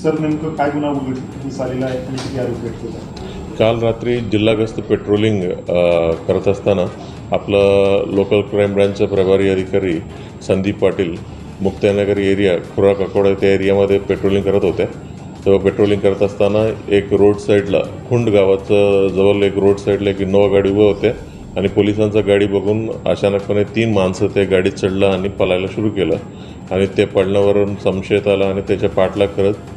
Sir नेमकं काय गुन्हा उघडकीस आलेला आहे आणि किती आरोपी आहेत? काल रात्री जिल्हा गस्त पेट्रोलिंग करत असताना आपलं लोकल क्राईम ब्रांचचा प्रभारी अधिकारी संदीप पाटील मुक्ताईनगर एरिया खुराक अकोडा त्या एरियामध्ये पेट्रोलिंग करत होते. तेव्हा पेट्रोलिंग करत असताना एक रोड साईडला खुंड गावाचं जवळ एक रोड साईडला एक इनोवा गाडी उभं होते आणि पोलिसांचा गाडी बघून अचानकपणे 3 माणसं त्या गाडीत चढलं आणि पळायला सुरू केलं आणि ते पडण्यावरून संशयित आला आणि त्याच्या पाठलाग करत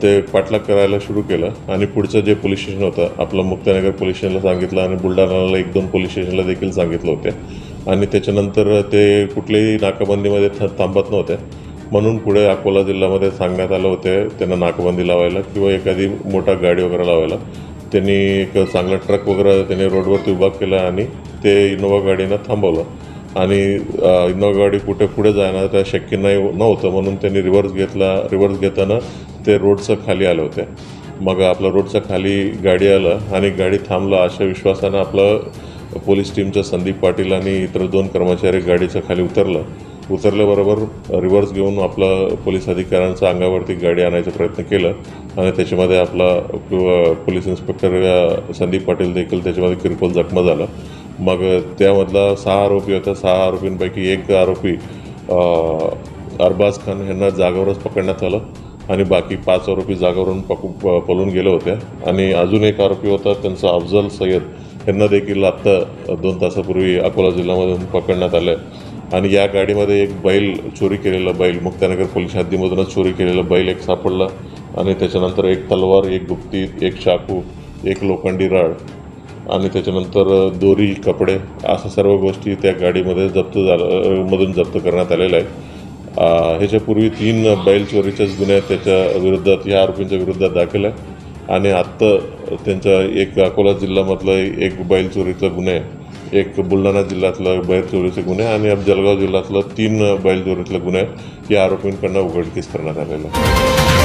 ते पाठलाग करायला सुरू केलं आणि पुढचं जे पोलीस स्टेशन होतं आपलं मुक्ताईनगर पोलीस स्टेशनला सांगितलं आणि बुलढाणाला 1-2 पोलीस स्टेशनला देखील सांगितलं होते आणि त्याच्यानंतर ते कुठल्याही नाकाबंदीमध्ये थांबत नव्हते. म्हणून पुढे अकोला जिल्ह्यामध्ये सांगण्यात आलं होते त्यांना नाकाबंदी लावायला किंवा एखादी मोठा गाडी वगैरे लावायला. त्यांनी एक चांगला ट्रक वगैरे त्यांनी रोडवरती उभा केला आणि ते इनोवा गाडीनं थांबवलं आणि इनोवा गाडी कुठे पुढे जाणार त्या शक्य नव्हतं म्हणून त्यांनी रिव्हर्स घेताना ते रोडचं खाली आले होते. मग आपलं रोडचं खाली गाडी आलं आणि गाडी थांबलं. अशा विश्वासानं आपलं पोलीस टीमचं संदीप पाटील आणि इतर 2 कर्मचारी गाडीचं खाली उतरल्याबरोबर रिव्हर्स घेऊन आपला पोलीस अधिकाऱ्यांचा अंगावरती गाडी आणायचा प्रयत्न केला आणि त्याच्यामध्ये आपला पोलीस इन्स्पेक्टर संदीप पाटील देखील त्याच्यामध्ये किरकोळ जखमा झाला. मग त्यामधला 6 आरोपी होता. 6 आरोपींपैकी एक आरोपी अरबाज खान यांना जागेवरच पकडण्यात आलं आणि बाकी 5 आरोपी जागेवरून पळून गेले होते आणि अजून एक आरोपी होता त्यांचा अफजल सय्यद यांना देखील आत्ता 2 तासापूर्वी अकोला जिल्ह्यामधून पकडण्यात आलं आणि या गाडीमध्ये एक बैल चोरी केलेला बैल मुक्ताईनगर पोलीस हद्दीमधूनच चोरी केलेला बैल एक सापडला आणि त्याच्यानंतर एक तलवार, एक गुप्ती, एक चाकू, एक लोखंडी राड आणि त्याच्यानंतर दोरी, कपडे अशा सर्व गोष्टी त्या गाडीमध्ये जप्त करण्यात आलेल्या आहेत. ह्याच्यापूर्वी 3 बैल चोरीचेच गुन्हे त्याच्या विरोधात या आरोपींच्या विरोधात दाखल आहे आणि आत्ता त्यांच्या एक अकोला जिल्ह्यामधलं एक बैल चोरीचा गुन्हे, एक बुलढाणा जिल्ह्यातलं बैल चोरीचे गुन्हे आणि जळगाव जिल्ह्यातलं 3 बैल चोरीतले गुन्हे या आरोपींकडून उघडकीस करण्यात आलेला आहे.